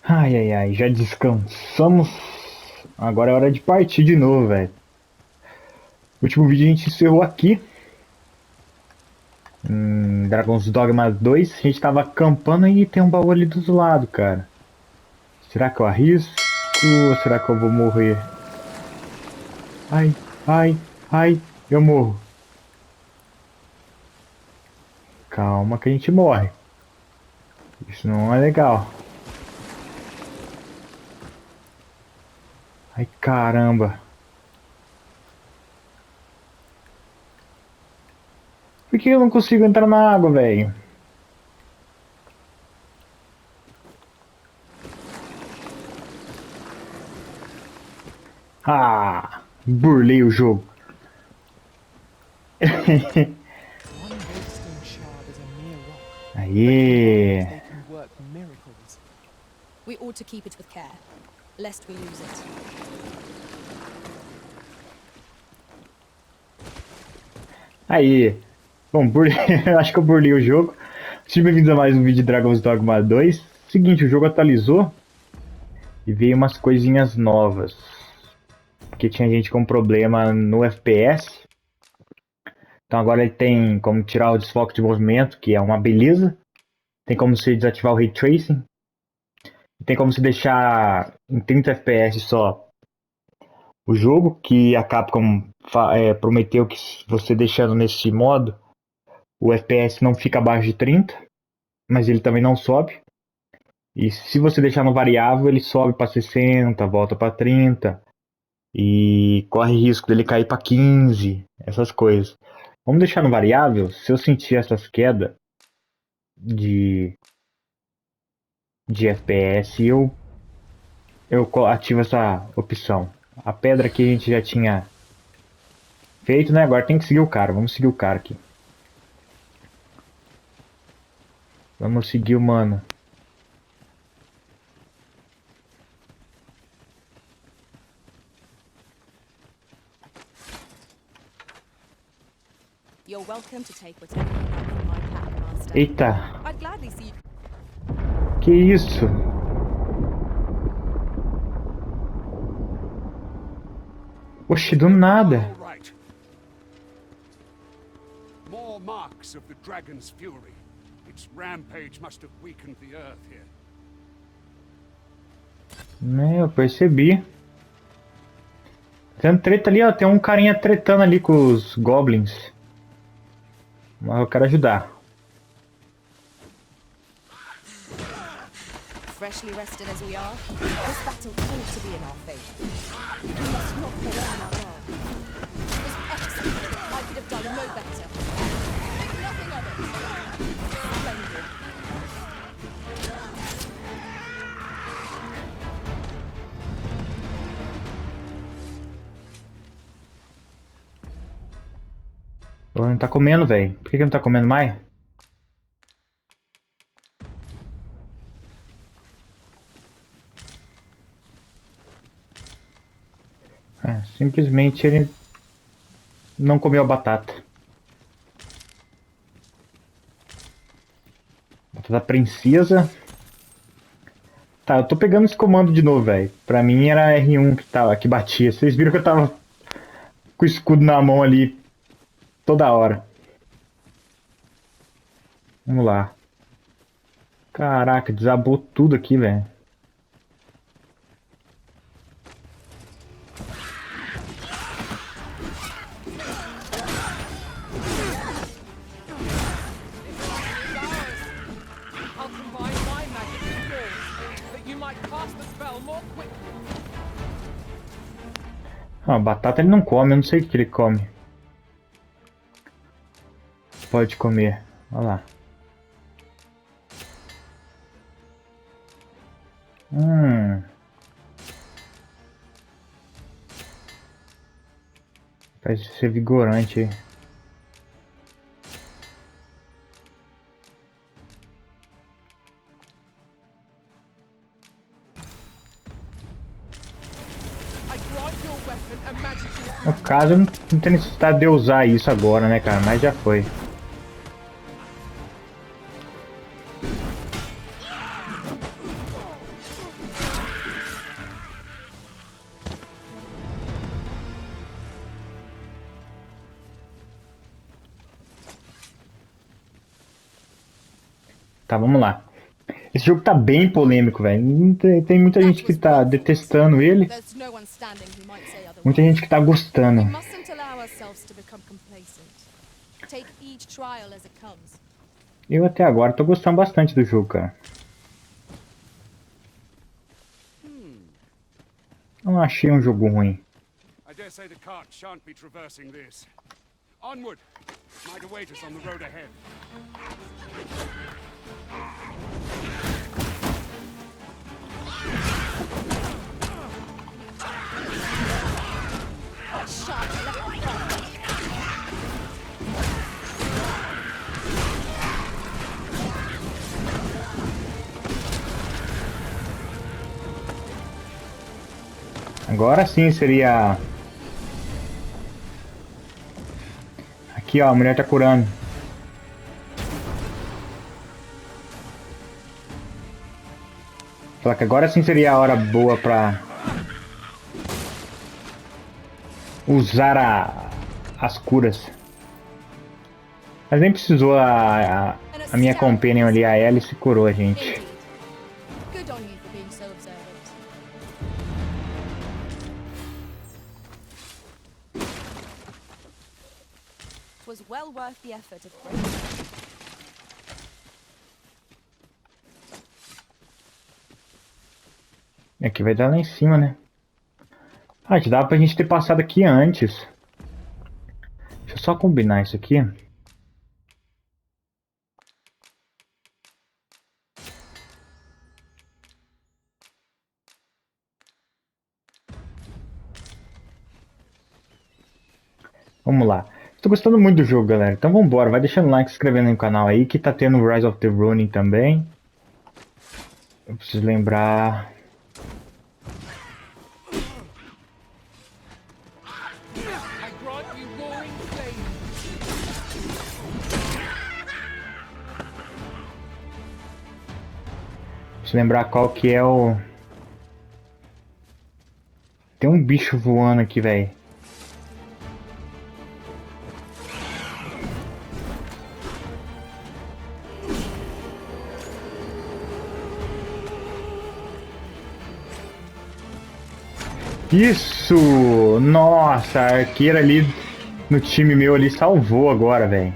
Ai, ai, ai, já descansamos. Agora é hora de partir de novo, velho. O último vídeo a gente encerrou aqui. Em Dragon's Dogma 2. A gente tava acampando e tem um baú ali do lado, cara. Será que eu arrisco? Ou será que eu vou morrer? Ai, ai, ai, eu morro. Calma que a gente morre. Isso não é legal. Ai, caramba. Por que eu não consigo entrar na água, velho? Ah, burlei o jogo. One waystone shard is a mere rock, but Aê. they can work miracles. We ought to keep it with care, lest we lose it. Aí, bom, acho que eu burlei o jogo. Sejam bem-vindos a mais um vídeo de Dragon's Dogma 2. Seguinte, o jogo atualizou e veio umas coisinhas novas. Porque tinha gente com problema no FPS. Então agora ele tem como tirar o desfoque de movimento, que é uma beleza. Tem como se desativar o Ray Tracing. Tem como se deixar em 30 FPS só o jogo, que a Capcom prometeu que você deixando nesse modo, o FPS não fica abaixo de 30, mas ele também não sobe. E se você deixar no variável, ele sobe para 60, volta para 30 e corre risco dele cair para 15, essas coisas. Vamos deixar no variável. Se eu sentir essas quedas de, de FPS, eu ativo essa opção. A pedra que a gente já tinha feito, né? Agora tem que seguir o cara. Vamos seguir o cara aqui. Vamos seguir o mano. You're welcome to take whatever you like from my pack, Master. Eita, I'd gladly see you. que isso? Oxe, do nada. All right. More marks of the dragon's fury. Its rampage must have weakened the earth here. Né, eu percebi. Tem treta ali, ó. Tem um carinha tretando ali com os goblins. Mas eu quero ajudar. Freshly rested as we are, this battle ought to be in our favor. We must not fall down our guard. It was excellent. I could have done no better. Think nothing of it. Splendid. Ele não tá comendo, velho. Por que ele não tá comendo mais? Simplesmente ele não comeu a batata. Batata princesa. Tá, eu tô pegando esse comando de novo, velho. Pra mim era R1 que batia. Vocês viram que eu tava com o escudo na mão ali toda hora. Vamos lá. Caraca, desabou tudo aqui, velho. I'll combine my magic with yours, that you might cast the spell more quickly. Ah, batata ele não come, eu não sei o que ele come. Pode comer. Olha lá. Parece ser vigorante aí. I grant your weapon a magic No caso, não tem necessidade de eu usar isso agora, né, cara? Mas já foi. Tá, vamos lá. Esse jogo tá bem polêmico, velho. Tem muita gente que tá detestando ele. There's no one standing who might say Muita otherwise. gente que tá gostando. We mustn't allow ourselves to become complacent. Take each trial as it comes. Eu até agora tô gostando bastante do jogo, cara. Não achei um jogo ruim. I dare say the cart shan't be traversing this. Onward! Might await us on the road ahead. Sharp left front. Agora sim seria... Aqui, ó, a mulher tá curando. Só que agora sim seria a hora boa pra... usar as curas. Mas nem precisou a minha companion ali, a Alice, curou a gente. Indeed. Good on you for being so observant. It was well worth the effort of breaking. Aqui vai dar lá em cima, né? Ah, já dava pra gente ter passado aqui antes. Deixa eu só combinar isso aqui. Vamos lá. Estou gostando muito do jogo, galera. Então vamos embora. Vai deixando like, se inscrevendo no canal aí, que tá tendo Rise of the Ronin também. Eu preciso lembrar... I grant you roaring flame. Preciso lembrar qual que é o... Tem um bicho voando aqui, velho. Isso! Nossa, a arqueira ali no time meu ali salvou agora, velho.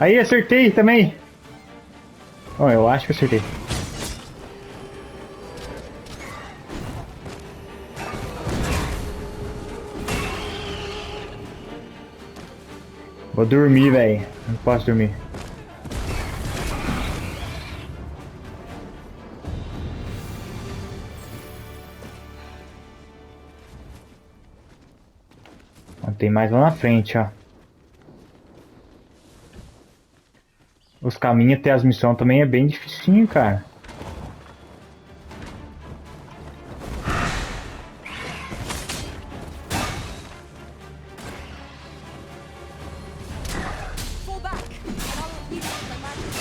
Aí, acertei também. Oh, eu acho que acertei. Vou dormir, velho. Não posso dormir. Tem mais lá na frente, ó. Os caminhos até as missões também é bem dificinho, cara. Fall back, and I'll use my magic.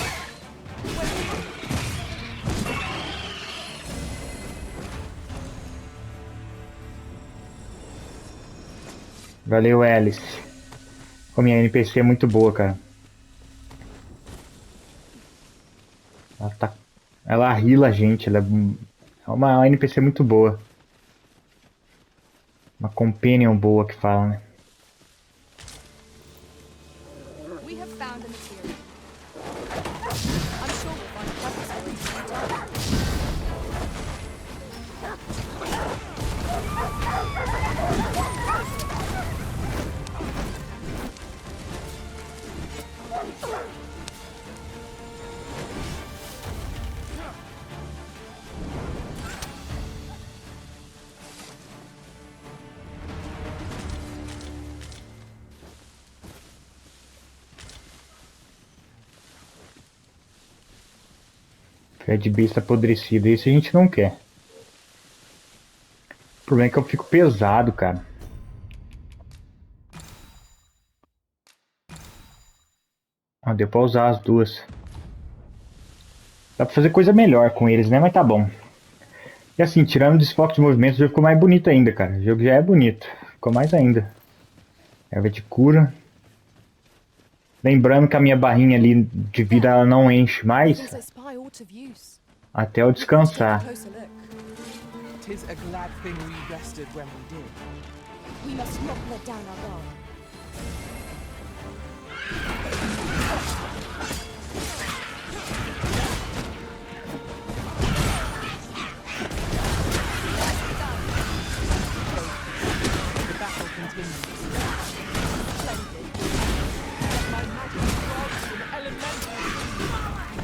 Valeu, Alice. A minha NPC é muito boa, cara. Ela heala a gente, ela é uma NPC muito boa. Uma companion boa que fala, né? We have found a material. I'm sure we'll find purpose for it sometime. Pé de besta apodrecida, isso a gente não quer. O problema é que eu fico pesado, cara. Ah, deu pra usar as duas. Dá pra fazer coisa melhor com eles, né? Mas tá bom. E assim, tirando o desfoque de movimento, o jogo ficou mais bonito ainda, cara. O jogo já é bonito. Ficou mais ainda. Erva de cura. Lembrando que a minha barrinha ali de vida ela não enche mais There's a spy out of use. até eu Take a descansar. closer look. 'Tis a glad thing we rested when we did. We must not let down our guard. The battle continues. Splendid. My magic works in elemental.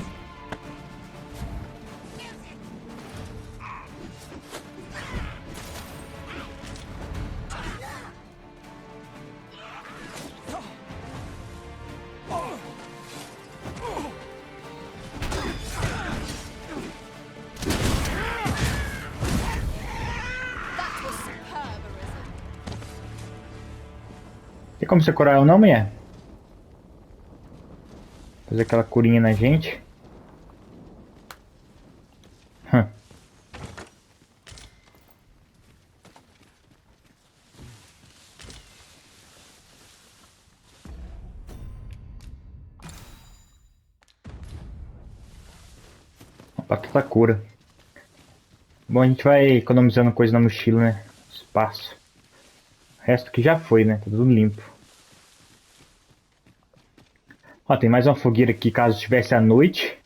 That was superb, Arisen. Tem como você curar eu não, mulher? Fazer aquela curinha na gente. Hum. Batata cura. Bom, a gente vai economizando coisa na mochila, né? Espaço. O resto que já foi, né? Tá tudo limpo. Ó, tem mais uma fogueira aqui caso estivesse à noite.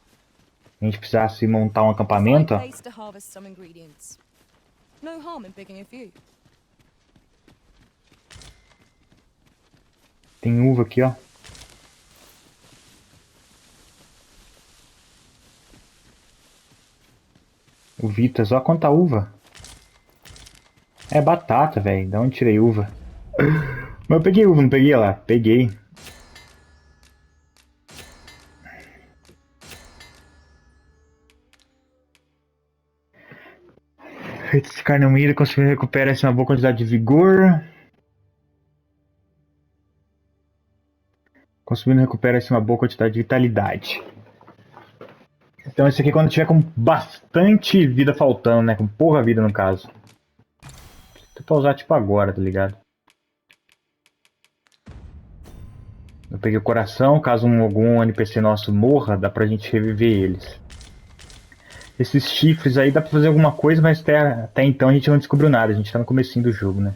A gente precisasse montar um acampamento, ó. Fine place to harvest some ingredients. No harm in picking a few. Tem uva aqui, ó. Uvitas, ó quanta uva. É batata, velho. Da onde tirei uva? Mas eu peguei uva, não peguei lá? Peguei. Feito de carne moída, conseguiu recuperar essa uma boa quantidade de vigor. Conseguindo recuperar essa uma boa quantidade de vitalidade. Então esse aqui é quando tiver com bastante vida faltando, né? Com porra vida no caso. Vou tentar usar tipo agora, tá ligado? Eu peguei o coração, caso algum NPC nosso morra, dá pra gente reviver eles. Esses chifres aí dá pra fazer alguma coisa, mas até então a gente não descobriu nada, a gente tá no comecinho do jogo, né?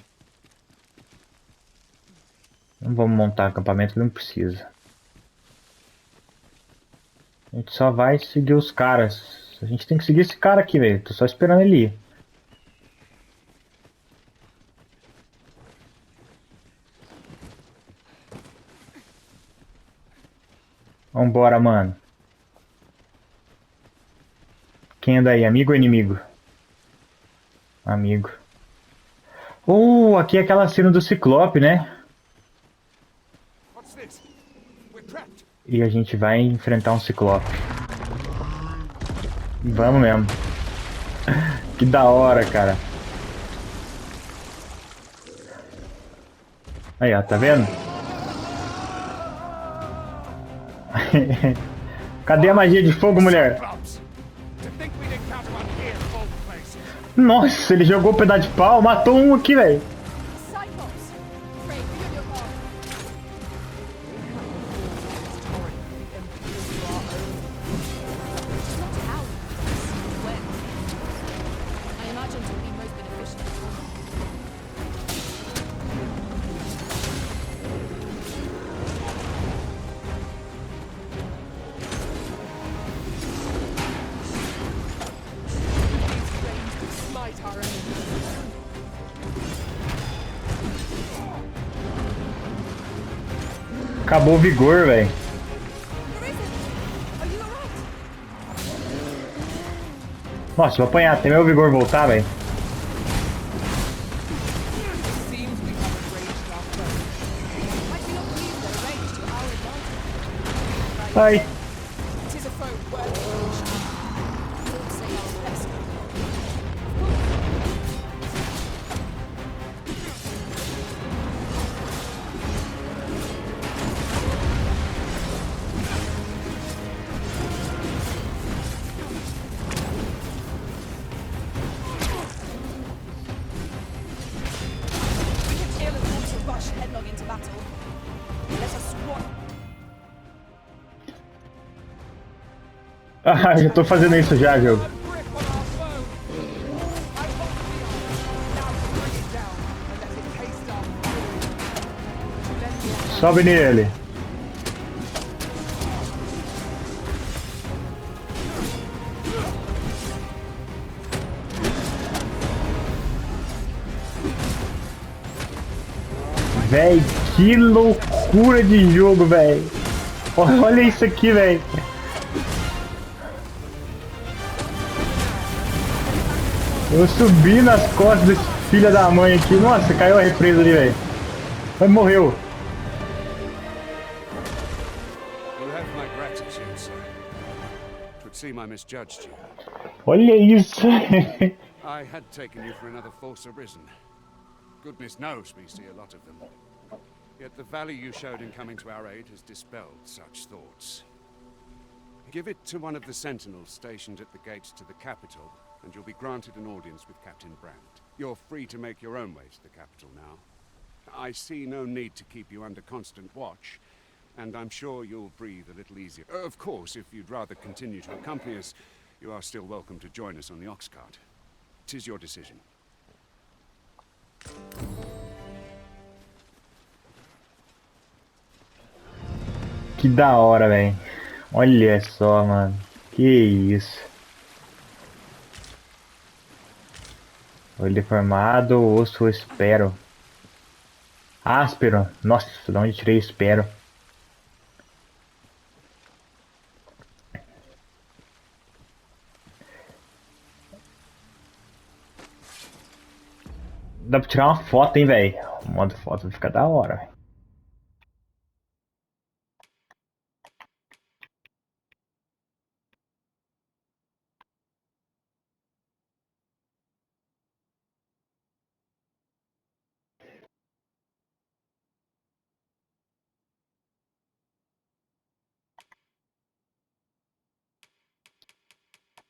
Não vamos montar acampamento, não precisa. A gente só vai seguir os caras. A gente tem que seguir esse cara aqui, velho. Tô só esperando ele ir. Vambora, mano. Quem anda aí? Amigo ou inimigo? Amigo. Aqui é aquela cena do Ciclope, né? What's this? We're trapped. E a gente vai enfrentar um Ciclope. Vamos mesmo. Que da hora, cara. Aí, ó, tá vendo? Cadê a magia de fogo, mulher? Cyclops. To think we'd encounter one here of all places. Nossa, ele jogou um pedaço de pau, matou um aqui, velho. Cyclops! Pray, be on your guard. Not how, when. I imagine it would be most beneficial. Smite our enemies. Acabou o vigor, velho. Arisen! Are you alright? Nossa, vou apanhar até meu vigor voltar, velho. Seems we have enraged our foe. Might we not use their range to our advantage? Ai. It is a foe worth the push. We'll say our best. We can kill and want to rush headlong into battle. Let us swap. Ah, já tô fazendo isso já, jogo. Grip on our foe. I hold the arm. Now bring it down and let it taste our fury. Then we'll Sobe nele. Véi, que loucura de jogo, véi. Olha isso aqui, véi. Eu subi nas costas desse filho da mãe aqui. Nossa, caiu a represa ali, velho. Mas morreu. You'll have my gratitude, sir. It would seem I misjudged you. Olha isso. I had taken you for another false arisen. Goodness knows we see a lot of them. Yet the value you showed in coming to our aid has dispelled such thoughts. Give it to one of the sentinels stationed at the gates to the capital, and you'll be granted an audience with Captain Brandt. You're free to make your own way to the capital now. I see no need to keep you under constant watch, and I'm sure you'll breathe a little easier. Of course, if you'd rather continue to accompany us, you are still welcome to join us on the ox cart. 'Tis your decision. Que da hora, velho. Olha só, mano. Que isso. Olho deformado, osso espero. Áspero. Nossa, de onde tirei espero? Dá pra tirar uma foto, hein, velho. O modo foto vai ficar da hora, velho.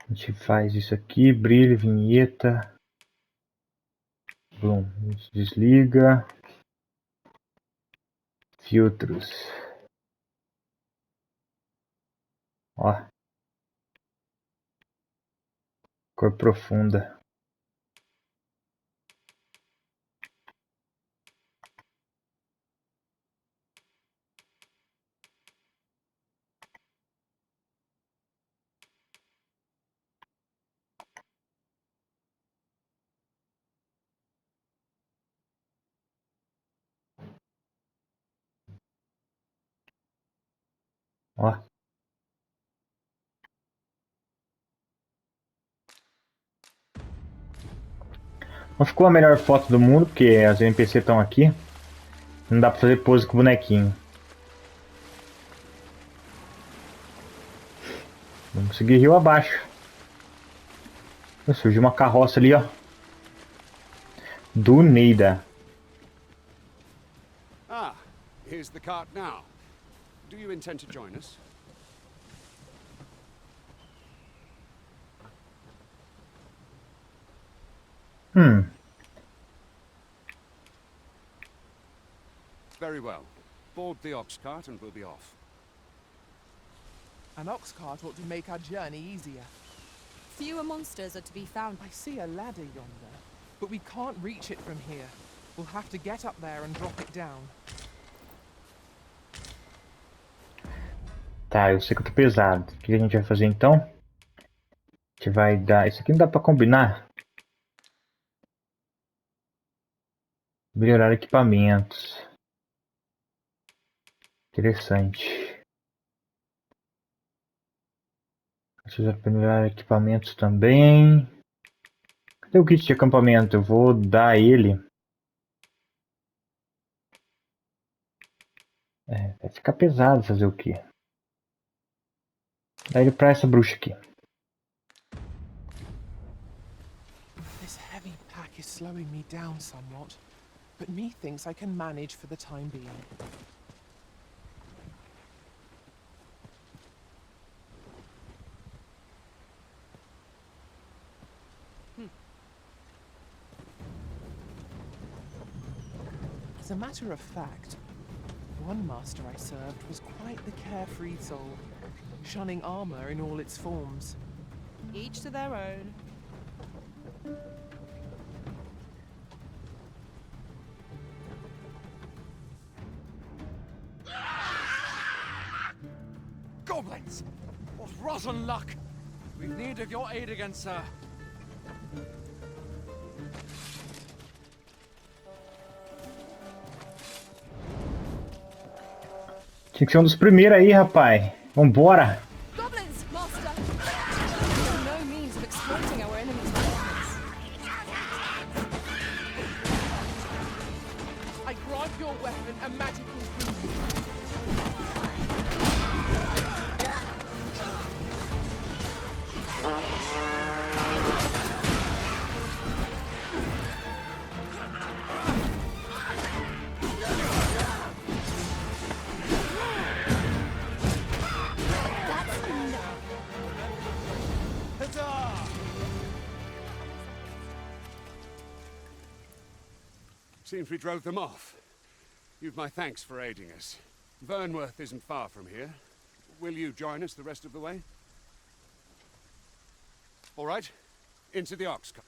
A gente faz isso aqui, brilho, vinheta. Bom, a gente desliga. Filtros. Ó. Cor profunda. Ó. Não ficou a melhor foto do mundo, porque as NPC estão aqui. Não dá pra fazer pose com o bonequinho. Vamos seguir rio abaixo. Surgiu uma carroça ali, ó. Do Neida. Ah, here's the cart now. Do you intend to join us? Very well. Board the ox cart and we'll be off. An ox cart ought to make our journey easier. Fewer monsters are to be found. I see a ladder yonder, but we can't reach it from here. We'll have to get up there and drop it down. Tá, eu sei que eu tô pesado. O que a gente vai fazer então? A gente vai dar... Isso aqui não dá pra combinar. Melhorar equipamentos. Interessante. Precisa melhorar equipamentos também. Cadê o kit de acampamento? Eu vou dar ele. É, vai ficar pesado fazer o quê? Dá ele pra essa bruxa aqui. This heavy pack is slowing me down somewhat, but methinks I can manage for the time being. As a matter of fact, One master I served was quite the carefree soul, shunning armor in all its forms. Each to their own. Goblins! What rotten luck! We've need of your aid again, sir. Tinha que ser um dos primeiros aí, rapaz. Vambora! Goblins, master! We know no means of exploiting our enemy's weakness. I grant your weapon a magical boon. Seems we drove them off. You've my thanks for aiding us. Vernworth isn't far from here. Will you join us the rest of the way? All right. Into the ox cart.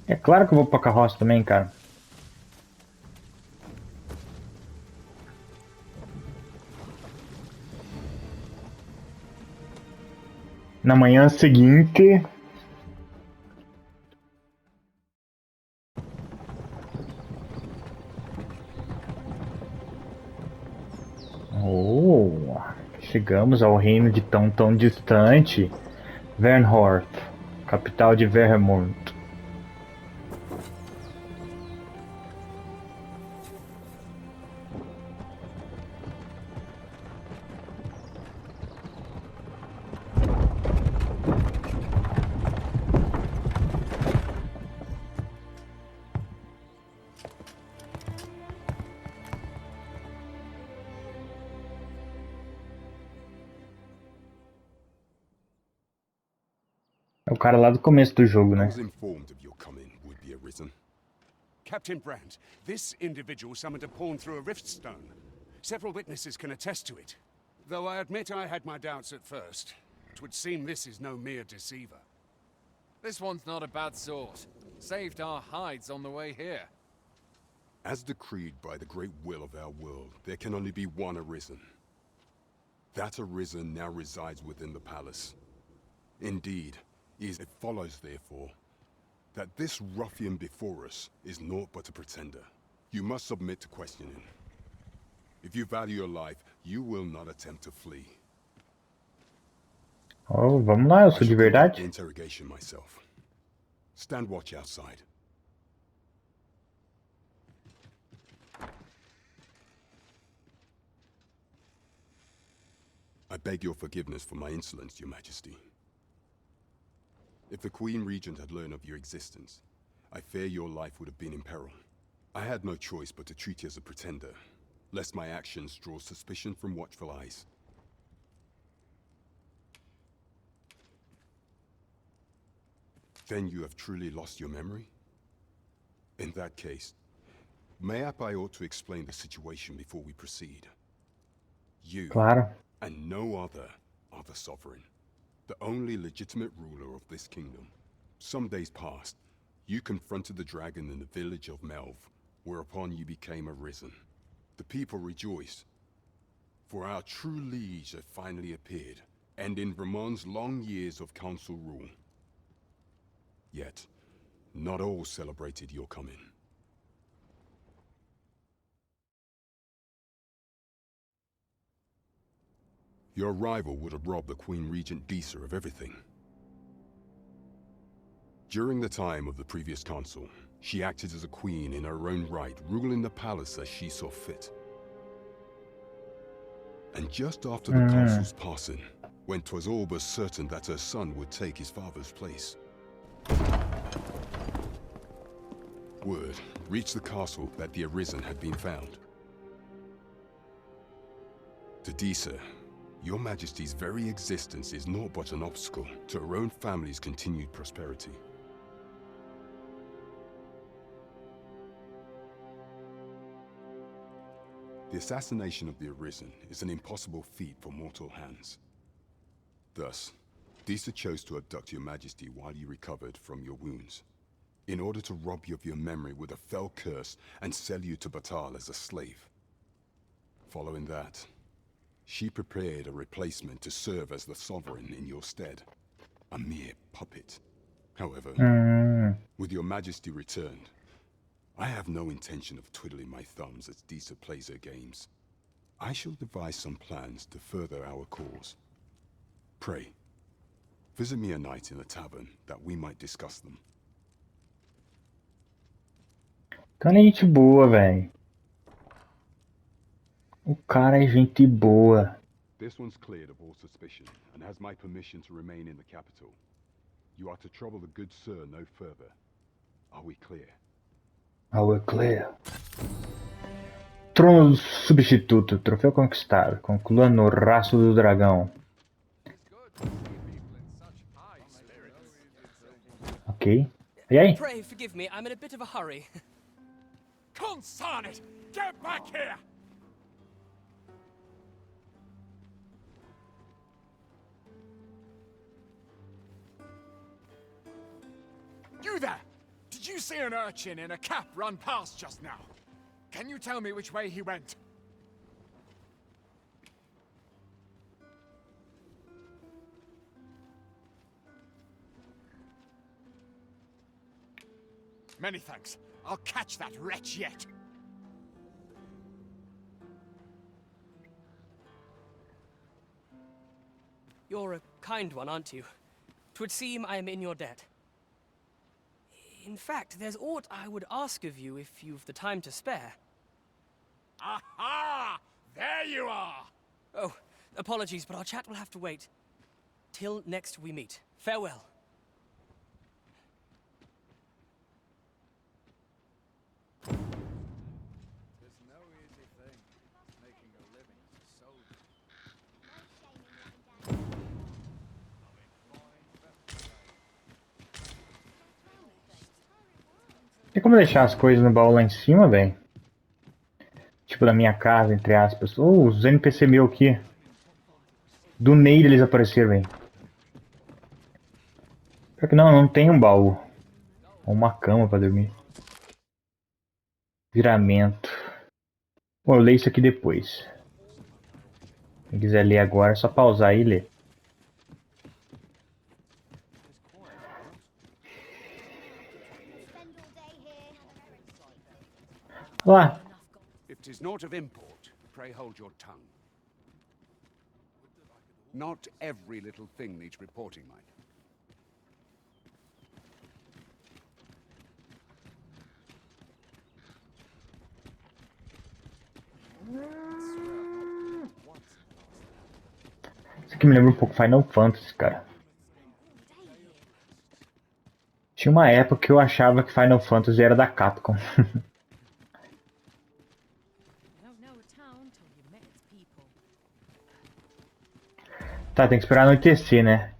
É claro que eu vou pra carroça também, cara. Na manhã seguinte... Oh, chegamos ao reino de tão distante. Vernhorst, capital de Vermont. É o cara lá do começo do jogo, I né? was informed of your coming would be arisen. Captain Brandt, this individual summoned a pawn through a rift stone. Several witnesses can attest to it. Though I admit I had my doubts at first. It would seem this is no mere deceiver. This one's not a bad sort. Saved our hides on the way here. As decreed by the great will of our world, there can only be one arisen. That arisen now resides within the palace. Indeed, it follows, therefore, that this ruffian before us is naught but a pretender. You must submit to questioning. If you value your life, you will not attempt to flee. Oh, vamos lá, eu I sou de shall conduct the verdade. interrogation myself. Stand watch outside. I beg your forgiveness for my insolence, Your Majesty. If the Queen Regent had learned of your existence, I fear your life would have been in peril. I had no choice but to treat you as a pretender, lest my actions draw suspicion from watchful eyes. Then you have truly lost your memory? In that case, mayhap I ought to explain the situation before we proceed. You, Claro. and no other, are the sovereign, the only legitimate ruler of this kingdom. Some days past, you confronted the dragon in the village of Melv, whereupon you became arisen. The people rejoiced, for our true liege had finally appeared, ending Vermont's long years of council rule. Yet, not all celebrated your coming. Your arrival would have robbed the Queen Regent Disa of everything. During the time of the previous council, she acted as a queen in her own right, ruling the palace as she saw fit. And just after the council's passing, when 'twas all but certain that her son would take his father's place, word reached the castle that the Arisen had been found. To Disa, your Majesty's very existence is naught but an obstacle to her own family's continued prosperity. The assassination of the Arisen is an impossible feat for mortal hands. Thus, Disa chose to abduct your majesty while you recovered from your wounds, in order to rob you of your memory with a fell curse and sell you to Batal as a slave. Following that, she prepared a replacement to serve as the sovereign in your stead. A mere puppet. However, with your majesty returned, I have no intention of twiddling my thumbs as Disa plays her games. I shall devise some plans to further our cause. Pray, visit me a night in the tavern that we might discuss them. Cara, é gente boa, velho. O cara é gente boa. This one's cleared of all suspicion and has my permission to remain in the capital. You are to trouble the good sir no further. Are we clear? Our clear. Trono substituto. Troféu conquistado. Conclua no Raço do Dragão. Ok. E aí? Pray forgive me, I'm in a bit of a hurry. Consarn it! Get back here! You there! Did you see an urchin in a cap run past just now? Can you tell me which way he went? Many thanks. I'll catch that wretch yet. You're a kind one, aren't you? 'Twould seem I am in your debt. In fact, there's aught I would ask of you if you've the time to spare. Aha! There you are! Oh, apologies, but our chat will have to wait. Till next we meet. Farewell. Tem como deixar as coisas no baú lá em cima, velho? Tipo, da minha casa, entre aspas. Oh, os NPC meu aqui. Do Neide eles apareceram, velho. Pior que não tem um baú. Ou uma cama pra dormir. Viramento. Bom, eu leio isso aqui depois. Quem quiser ler agora, é só pausar e ler. Olá. If 'tis naught of import, pray hold your tongue. Not every little thing needs reporting, mind. Isso aqui me lembra um pouco Final Fantasy, cara. Tinha uma época que eu achava que Final Fantasy era da Capcom. Tá, tem que esperar anoitecer, né?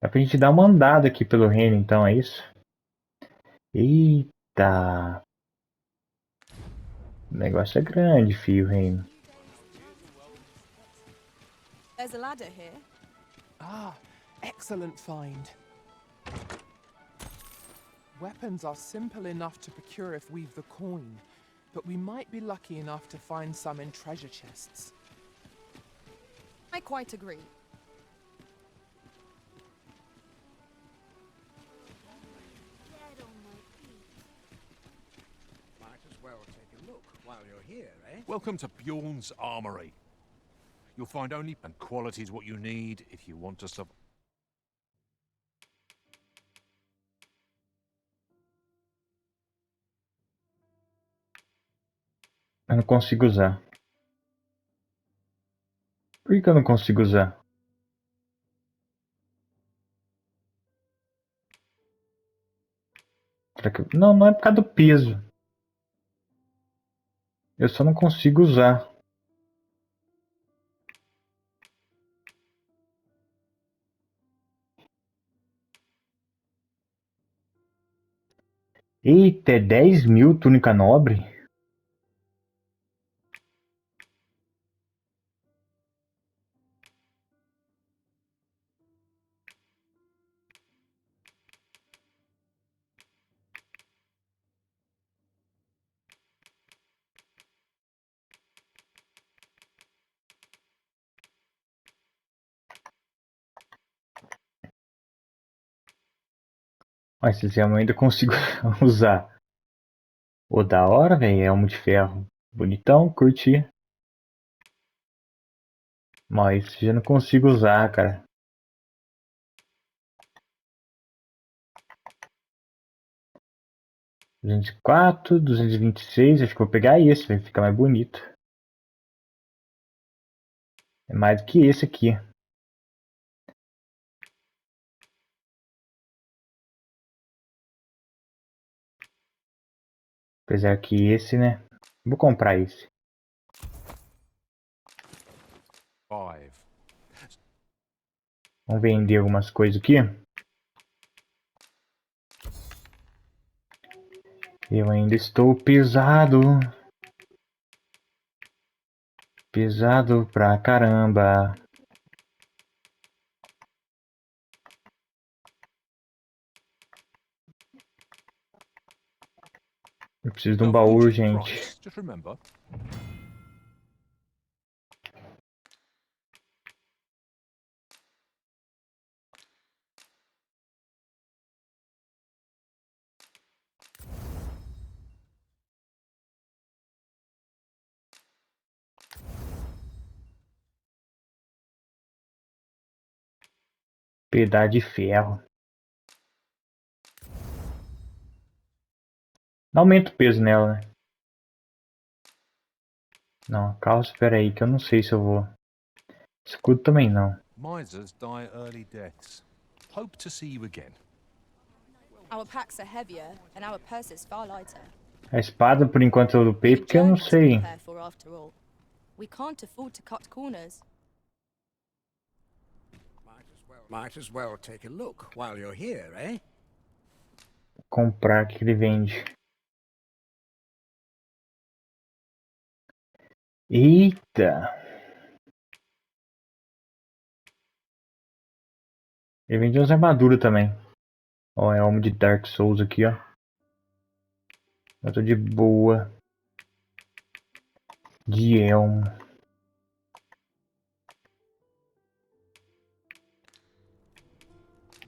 Dá pra gente dar uma andada aqui pelo reino, então, é isso? Eita! O negócio é grande, filho, o reino. There's a ladder here. Ah, excellent find. Weapons are simple enough to procure if we've the coin, but we might be lucky enough to find some in treasure chests. I quite agree. Might as well take a look while you're here, eh? Welcome to Bjorn's Armory. You'll find only and quality is what you need if you want to survive. Eu não consigo usar. Por que eu não consigo usar? Será que... Não, não é por causa do peso. Eu só não consigo usar. Eita, é 10.000 túnica nobre? Mas se eu ainda consigo usar. Ô, da hora, velho. Elmo de ferro. Bonitão, curti. Mas já não consigo usar, cara. 204, 226. Acho que vou pegar esse, vai ficar mais bonito. É mais do que esse aqui. Apesar que esse, né? Vou comprar esse. 5. Vamos vender algumas coisas aqui. Eu ainda estou pesado. Pesado pra caramba. Eu preciso de um Of baú each urgente. price, just remember. Pedaço de ferro. Não aumenta o peso nela, né? Não, calça, espera aí, que eu não sei se eu vou. Escudo também não. Misers die early deaths. Hope to see you again. Our packs are heavier and our purses far lighter. A espada, por enquanto, eu upei We've a porque eu não journey to sei. prepare for after all. We can't afford to cut corners. Might as well take a look while you're here, eh? Comprar o que ele vende. Eita! Ele vende umas armaduras também. Ó, é alma de Dark Souls aqui, ó. Eu tô de boa. De elmo.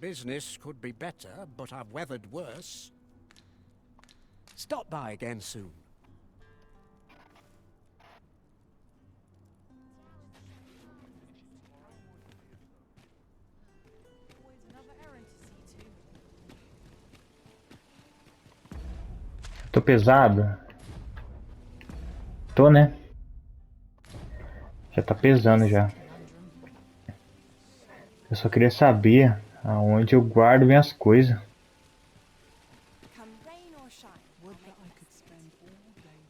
Business could be better, but I've weathered worse. Stop by again soon. Tô pesado? Tô, né? Já tá pesando já. Eu só queria saber aonde eu guardo minhas coisas. Come rain or shine.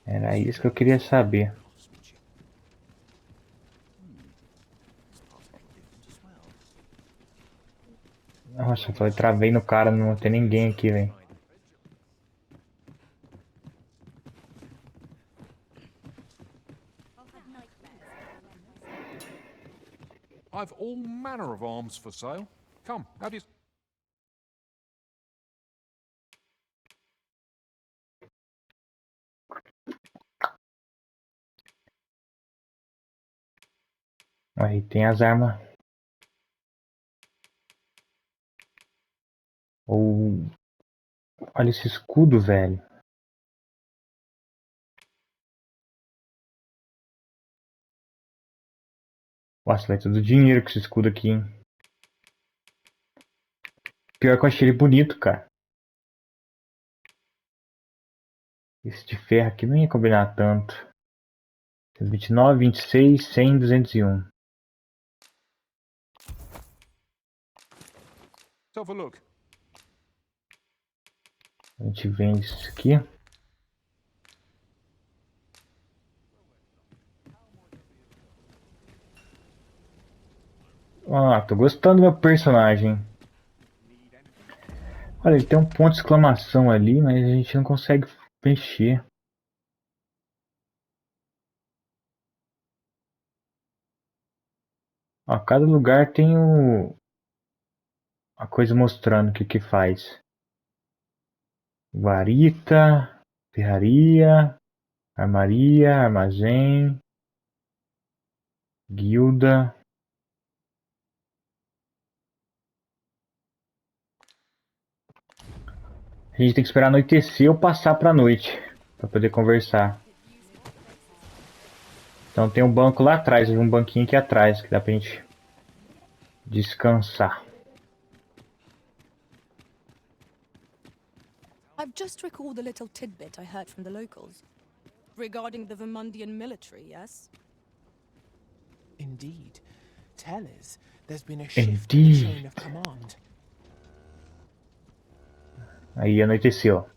Era isso que eu queria saber. Nossa, eu falei, travei no cara, não tem ninguém aqui, velho. I've all manner of arms for sale. Come, how do you... Aí tem as armas. Ou... Olha esse escudo, velho. Nossa, vai todo dinheiro com esse escudo aqui, hein. Pior que eu achei ele bonito, cara. Esse de ferro aqui não ia combinar tanto. 29, 26, 100, 201. Let's have a look. A gente vende isso aqui. Ah, tô gostando do meu personagem. Olha, ele tem um ponto de exclamação ali, mas a gente não consegue mexer. Ó, cada lugar tem a coisa mostrando o que que faz. Guarita, ferraria, armaria, armazém, guilda. A gente tem que esperar anoitecer ou passar pra noite pra poder conversar. Então tem um banco lá atrás, um banquinho aqui atrás que dá pra gente descansar. I've just recalled a little tidbit I heard from the locals. Regarding the Vermundian military, yes? Indeed. Tell us, there's been a shift in the Indeed. chain of command. Aí anoiteceu.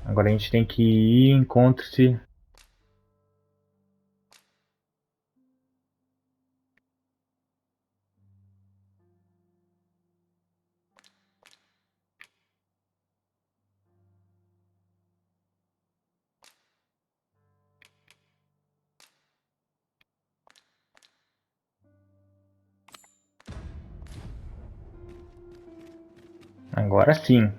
Agora a gente tem que ir, encontre-se. Agora sim.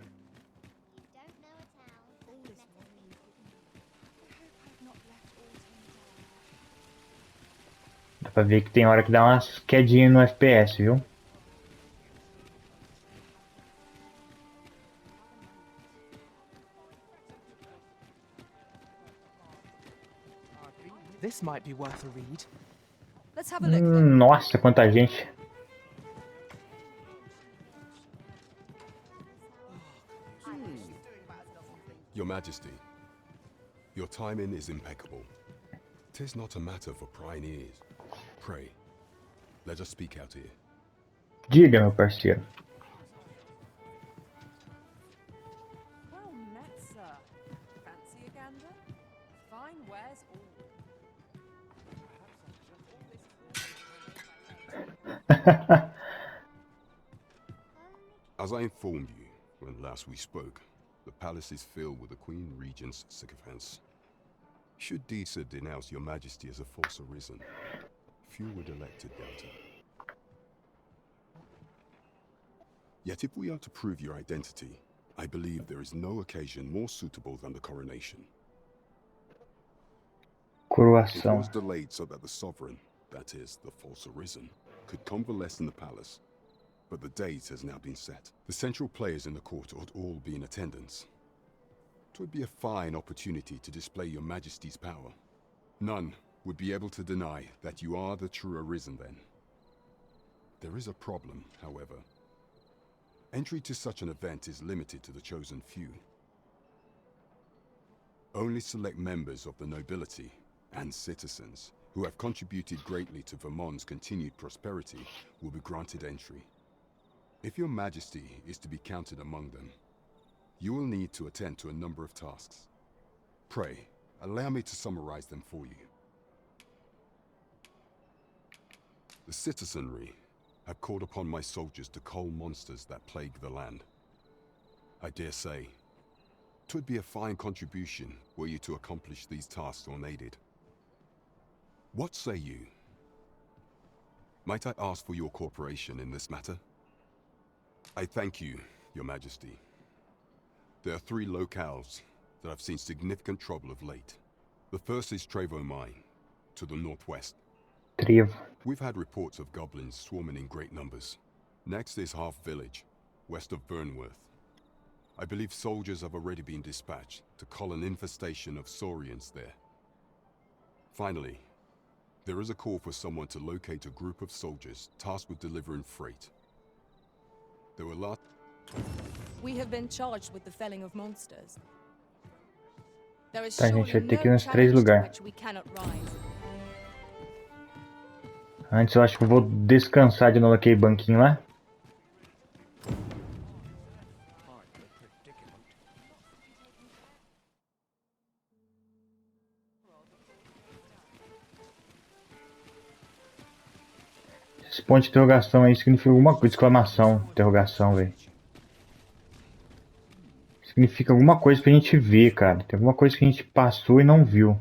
Dá pra ver que tem hora que dá umas quedinhas no FPS, viu? This might be worth a read. Let's have a look then. Nossa, quanta gente. Your Majesty, your timing is impeccable. 'Tis not a matter for prying ears. Pray, let us speak out here. Diga, meu parceiro. Well met, sir. Fancy a gander? Fine wares all. As I informed you when last we spoke, the palace is filled with the Queen Regent's sycophants. Should Disa denounce your Majesty as a false arisen, few would elect to doubt her. Yet if we are to prove your identity, I believe there is no occasion more suitable than the coronation. It Coroação. was delayed so that the sovereign, that is, the false arisen, could convalesce in the palace. But the date has now been set. The central players in the court ought all be in attendance. 'Twould be a fine opportunity to display your Majesty's power. None would be able to deny that you are the true arisen then. There is a problem, however. Entry to such an event is limited to the chosen few. Only select members of the nobility and citizens who have contributed greatly to Vermont's continued prosperity will be granted entry. If your Majesty is to be counted among them, you will need to attend to a number of tasks. Pray, allow me to summarize them for you. The citizenry have called upon my soldiers to cull monsters that plague the land. I dare say, 'twould be a fine contribution were you to accomplish these tasks unaided. What say you? Might I ask for your cooperation in this matter? I thank you, Your Majesty. There are 3 locales that have seen significant trouble of late. The first is Trevo Mine, to the northwest. Trevo. We've had reports of goblins swarming in great numbers. Next is Half Village, west of Burnworth. I believe soldiers have already been dispatched to cull an infestation of saurians there. Finally, there is a call for someone to locate a group of soldiers tasked with delivering freight. There were lots. We have been charged with the felling of monsters. There is Tá, a gente surely vai ter que ir no nos 3 challenge to lugares. which we cannot rise. Antes eu acho que eu vou descansar de novo aquele banquinho lá. Esse ponto de interrogação aí significa alguma coisa. Exclamação, interrogação, velho. Significa alguma coisa pra gente ver, cara. Tem alguma coisa que a gente passou e não viu.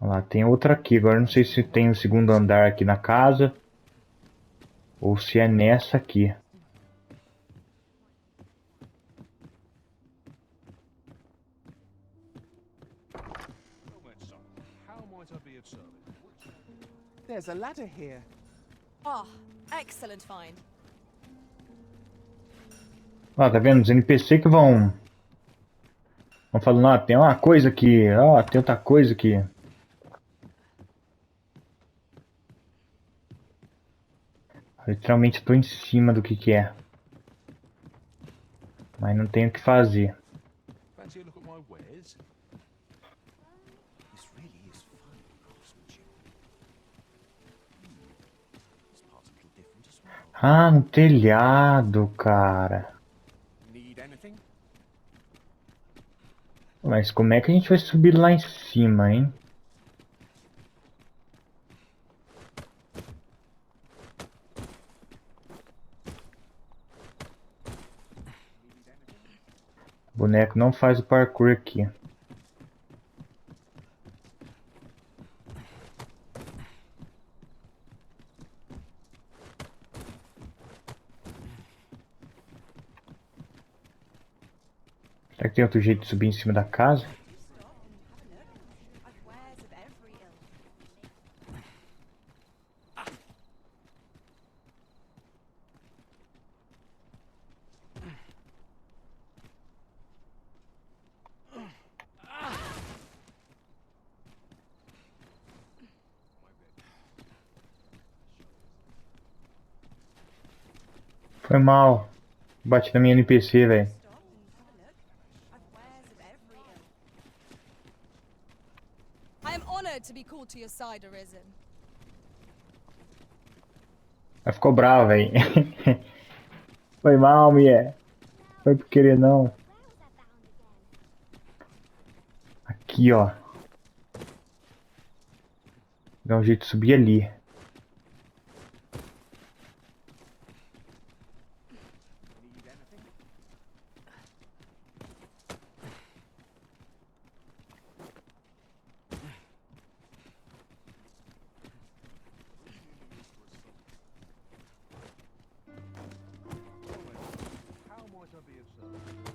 Olha lá, tem outra aqui. Agora eu não sei se tem o segundo andar aqui na casa. Ou se é nessa aqui. How might I be of service? There's a ladder here. Ah, excellent find. Ó, tá vendo? Os NPC que vão falando, ó, tem uma coisa aqui, ó, tem outra coisa aqui. Literalmente tô em cima do que é. Mas não tenho o que fazer. Fancy a look at my wares? This really is fine craftsmanship. This part's a little different as well. Ah, no telhado, cara. Need anything? Mas como é que a gente vai subir lá em cima, hein? O boneco não faz o parkour aqui. Será que tem outro jeito de subir em cima da casa? I've wares of every ilk. Foi mal. Bati na minha NPC, velho. Stop and have a look. I've wares of every ilk. I am honored to be called to your side, Arisen. Ela ficou brava, velho. Foi mal, mulher. Foi por querer não. Aqui, ó. Dá um jeito de subir ali. How might I be of service?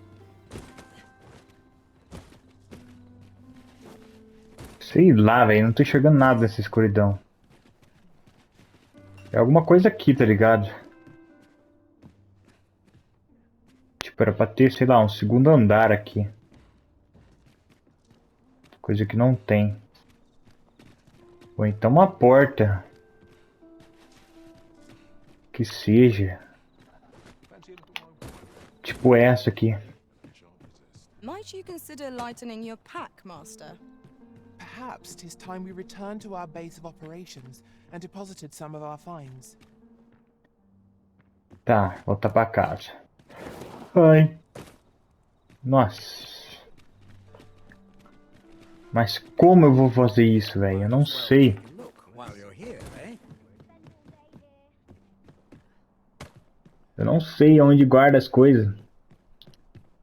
Sei lá, velho. Não tô enxergando nada nessa escuridão. É alguma coisa aqui, tá ligado? Tipo, era pra ter, sei lá, um segundo andar aqui. Coisa que não tem. Ou então uma porta. Que seja. Fancy a look at my wares? Tipo essa aqui. Might you consider lightening your pack, Master? Perhaps 'tis time we returned to our base of operations and deposited some of our finds. Tá, voltar pra casa. Ai. Nossa. Mas como eu vou fazer isso, velho? Eu não sei. Look while you're here, eh? Eu não sei onde guarda as coisas.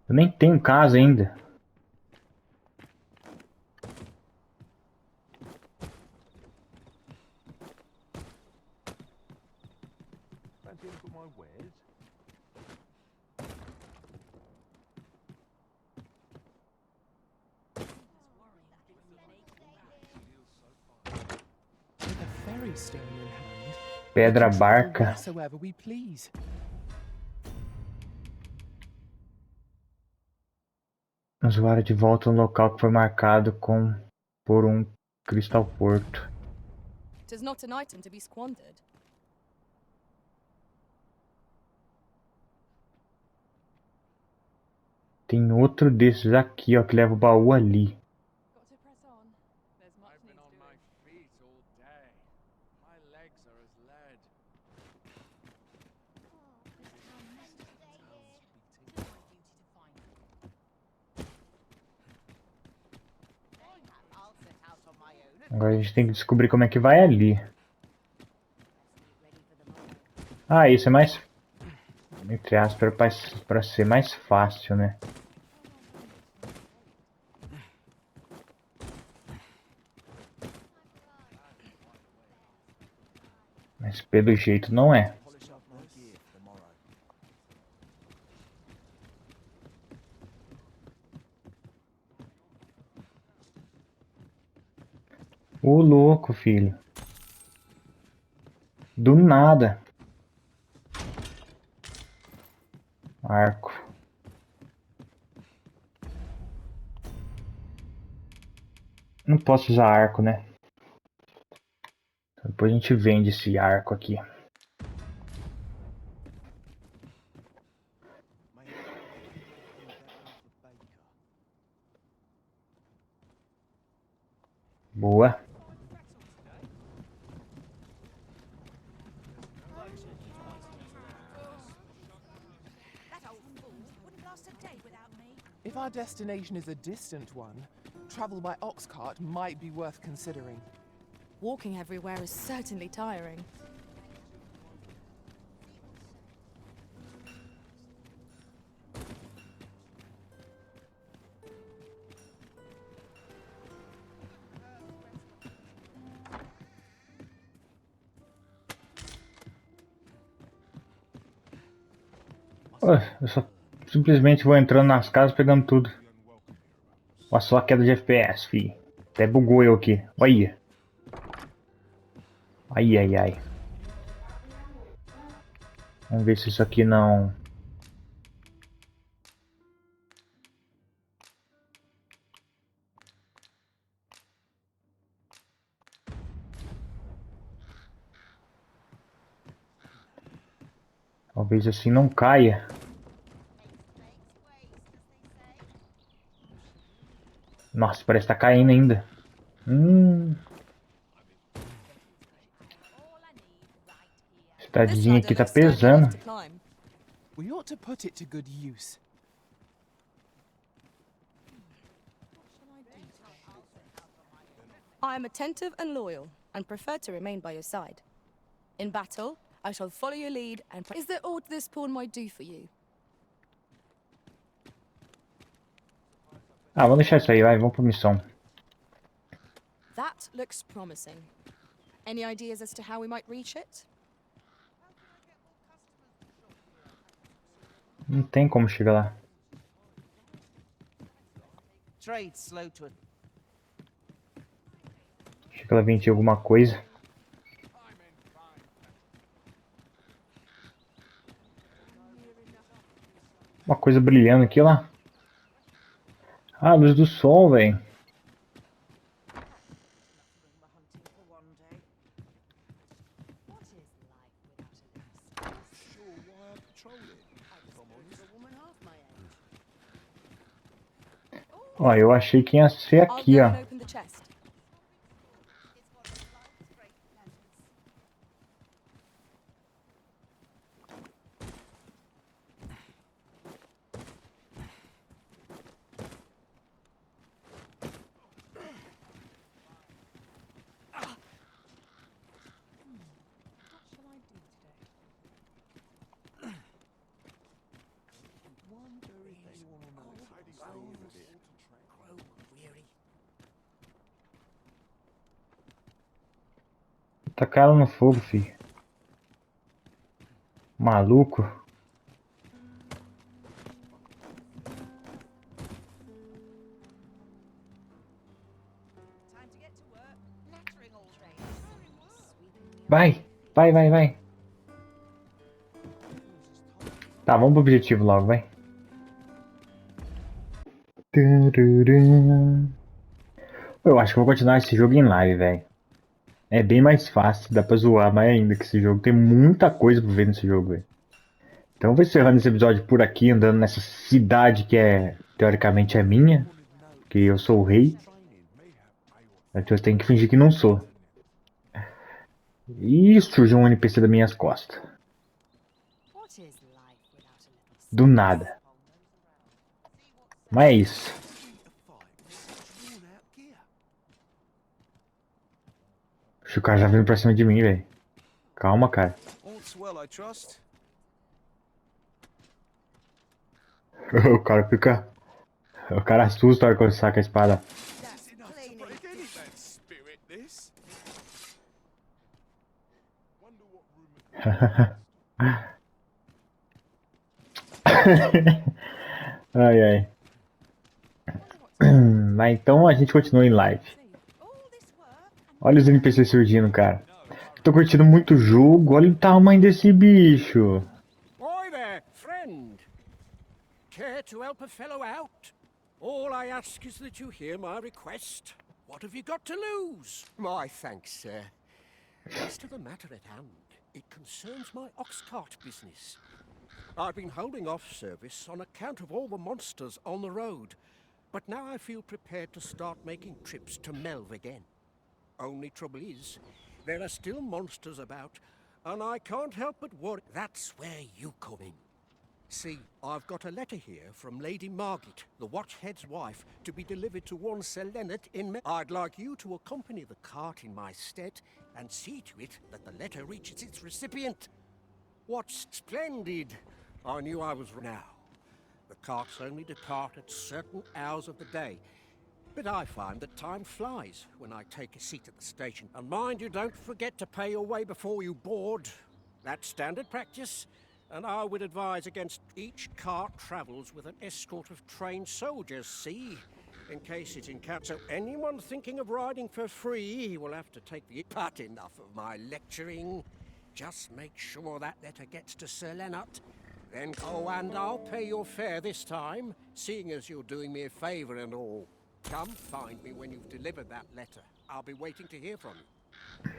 Eu nem tenho casa ainda. Fancy a look at my wares? With a ferry stone in hand, we Pedra can travel barca. wheresoever we please. Usuário de volta ao local que foi marcado por um Cristal Porto. 'Tis not an item to be squandered. Tem outro desses aqui, ó, que leva o baú ali. Got to press on. There's much I've been needs on my doing. feet all day. My legs are as lead. Agora a gente tem que descobrir como é que vai ali. Ah, isso é mais... Entre aspas, pra ser mais fácil, né? Mas pelo jeito não é. Ô louco, filho. Do nada. Arco. Não posso usar arco, né? Depois a gente vende esse arco aqui. Boa. That old fool wouldn't last a day without me. If our destination is a distant one, travel by ox cart might be worth considering. Walking everywhere is certainly tiring. Eu só simplesmente vou entrando nas casas pegando tudo. Olha só a queda de FPS, fi. Até bugou eu aqui. Olha. Ai, ai, ai. Vamos ver se isso aqui não... Talvez assim não caia. Nossa, parece que tá caindo ainda. Esse This tadinho ladder aqui tá looks sturdy enough pesando. to climb. We ought to put it to good use. I am attentive and loyal, and prefer to remain by your side. In battle, I shall follow your lead and... Is there aught this pawn might do for you? Ah, vamos deixar isso aí, vai. Vamos pra missão. That looks promising. Any ideas as to how we might reach it? Não tem como chegar lá. Trade slow to Achei que ela vendia alguma coisa. Uma coisa brilhando aqui, lá. Ah, luz do sol, velho. Ó, eu achei que ia ser I'll aqui, go ó. and open the chest. Tacar ela no fogo, filho. Maluco. Time to get to work. Nattering all trades. Vai, vai, vai, vai. Tá, vamos pro objetivo logo, vai. Eu acho que eu vou continuar esse jogo em live, velho. É bem mais fácil, dá pra zoar mais ainda que esse jogo. Tem muita coisa pra ver nesse jogo, velho. Então eu vou encerrando esse episódio por aqui, andando nessa cidade que é, teoricamente é minha. Que eu sou o rei. Eu tenho que fingir que não sou. E surgiu um NPC das minhas costas. What is life without a little... Do nada. Mas é isso. Acho que o cara já vindo pra cima de mim, velho. Calma, cara. All's well well, I trust. O cara fica. O cara assusta a hora que você saca a espada. That's Enough to plain break any indecent. man's spirit, this. Wonder what Ai ai. Mas então a gente continua em live. All this work and Olha os NPCs surgindo, cara. Tô curtindo muito o jogo. Olha o tamanho desse bicho. Oi there, friend. Care to help a fellow out? All I ask is that you hear my request. What have you got to lose? My thanks, sir. As to the matter at hand, it concerns my ox cart business. I've been holding off service on account of all the monsters on the road, but now I feel prepared to start making trips to Melv again. Only trouble is, there are still monsters about, and I can't help but worry. That's where you come in. See, I've got a letter here from Lady Margit, the Watchhead's wife, to be delivered to one Sir Leonard in I'd like you to accompany the cart in my stead and see to it that the letter reaches its recipient. What's splendid! I knew I was now. The carts only depart at certain hours of the day, but I find that time flies when I take a seat at the station. And mind you don't forget to pay your way before you board. That's standard practice. And I would advise against each cart travels with an escort of trained soldiers, see? In case it encounters. So anyone thinking of riding for free will have to take the... But enough of my lecturing. Just make sure that letter gets to Sir Leonard. Then go and I'll pay your fare this time, seeing as you're doing me a favour and all. Come find me when you've delivered that letter. I'll be waiting to hear from you.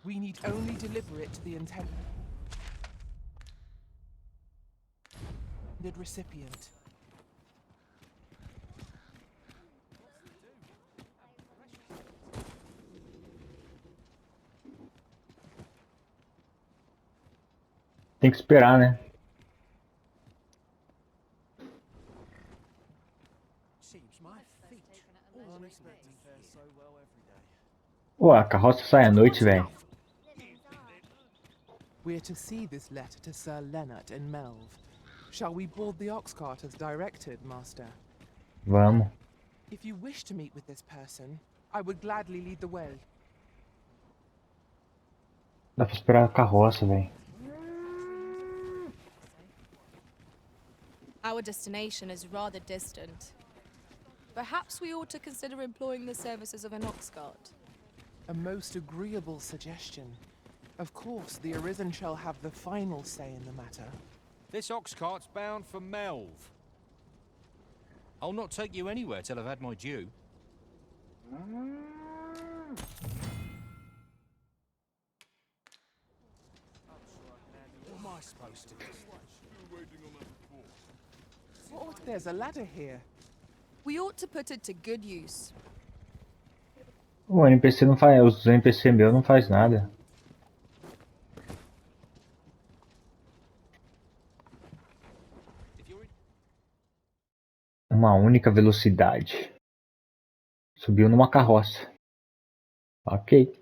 We need only deliver it to the intended recipient. Tem que esperar, né? Seems my feet. Honestly. Pô, a carroça sai à noite, velho. We're to see this letter to Sir Leonard in Melv. Shall we board the ox cart as directed, Master? Vamos. If you wish to meet with this person, I would gladly lead the way. Dá pra esperar a carroça, velho. Our destination is rather distant. Perhaps we ought to consider employing the services of an ox cart. A most agreeable suggestion. Of course, the Arisen shall have the final say in the matter. This ox cart's bound for Melv. I'll not take you anywhere till I've had my due. What am I supposed to do? Oh, there's a ladder here. We ought to put it to good use. O NPC não faz. Os NPC meu não faz nada. Uma única velocidade. Subiu numa carroça. Ok.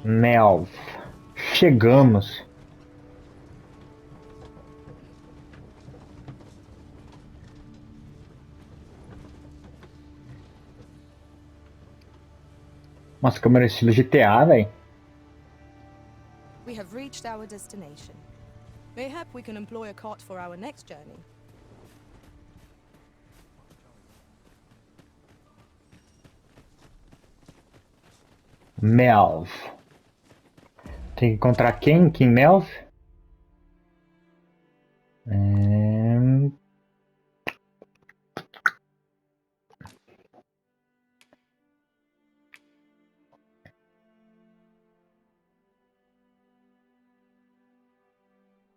Melv. Chegamos. Nossa, câmera estilo GTA, velho. We have reached our destination. Mayhap we can employ a cart for our next journey. Melv. Tem que encontrar quem? Quem Melv?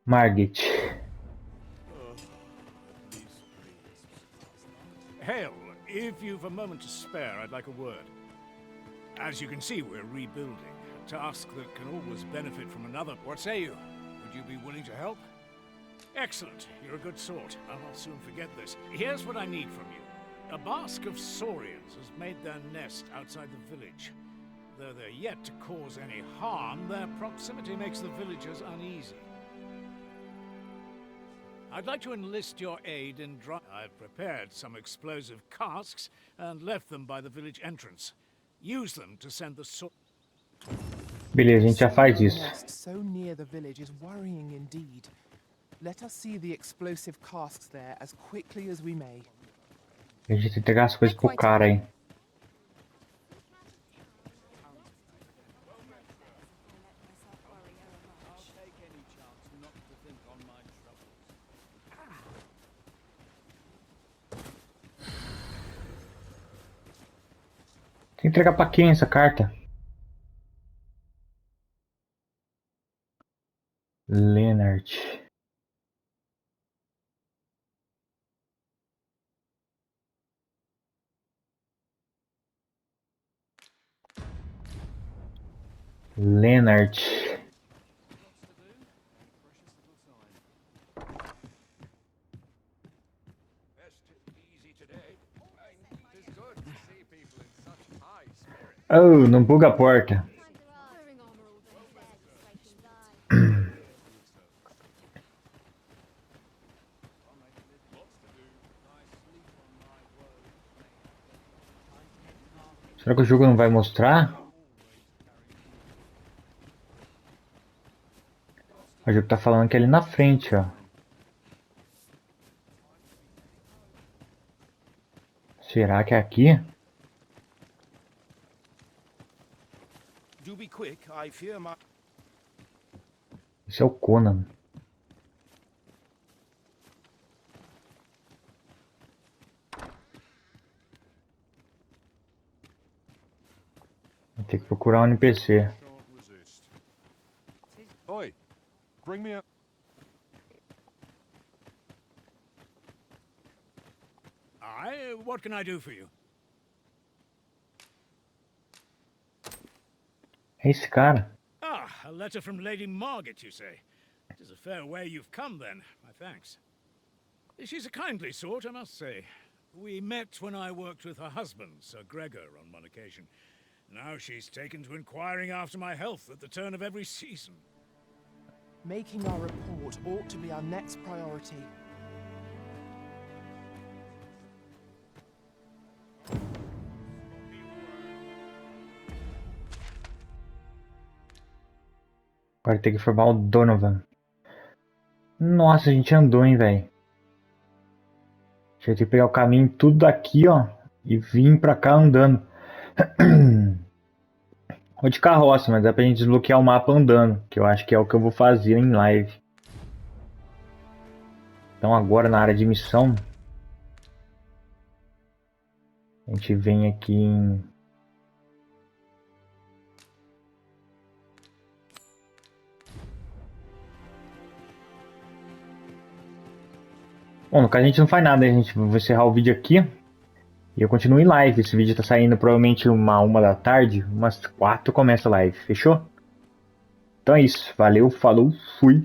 Margit. Hell, if you've a moment to spare, I'd like a word. As you can see, we're rebuilding. A task that can always benefit from another. What say you? Would you be willing to help? Excellent. You're a good sort. I'll not soon forget this. Here's what I need from you. A basque of saurians has made their nest outside the village. Though they're yet to cause any harm, their proximity makes the villagers uneasy. I'd like to enlist your aid in I've prepared some explosive casks and left them by the village entrance. Use them to send the Beleza, a gente já faz isso. Nest so near the village is worrying indeed. Let us see the explosive casks there as quickly as we may. A gente tem que entregar as coisas pro cara aí. Tem que entregar pra quem essa carta? Leonard. Leonard. Oh, não buga a porta. Será que o jogo não vai mostrar? O jogo tá falando que é ali na frente, ó. Será que é aqui? Do be quick, I fear my... Esse é o Conan. Vou ter que procurar um NPC. Oi, bring me a... What can I do for you? É esse cara. Ah, a letter from Lady Margaret, you say? It is a fair way you've come, then. My thanks. She's a kindly sort, I must say. We met when I worked with her husband, Sir Gregor, on one occasion. Now she's taken to inquiring after my health at the turn of every season. Making our report ought to be our next priority. Agora tem que informar o Donovan. Nossa, a gente andou, hein, velho. A gente vai ter que pegar o caminho tudo daqui, ó. E vir pra cá andando. Ou de carroça, mas dá pra gente desbloquear o mapa andando. Que eu acho que é o que eu vou fazer em live. Então agora na área de missão. A gente vem aqui em... Bom, no caso a gente não faz nada, a gente vai encerrar o vídeo aqui. E eu continuo em live. Esse vídeo tá saindo provavelmente uma da tarde. Umas 4 começa a live, fechou? Então é isso. Valeu, falou, fui.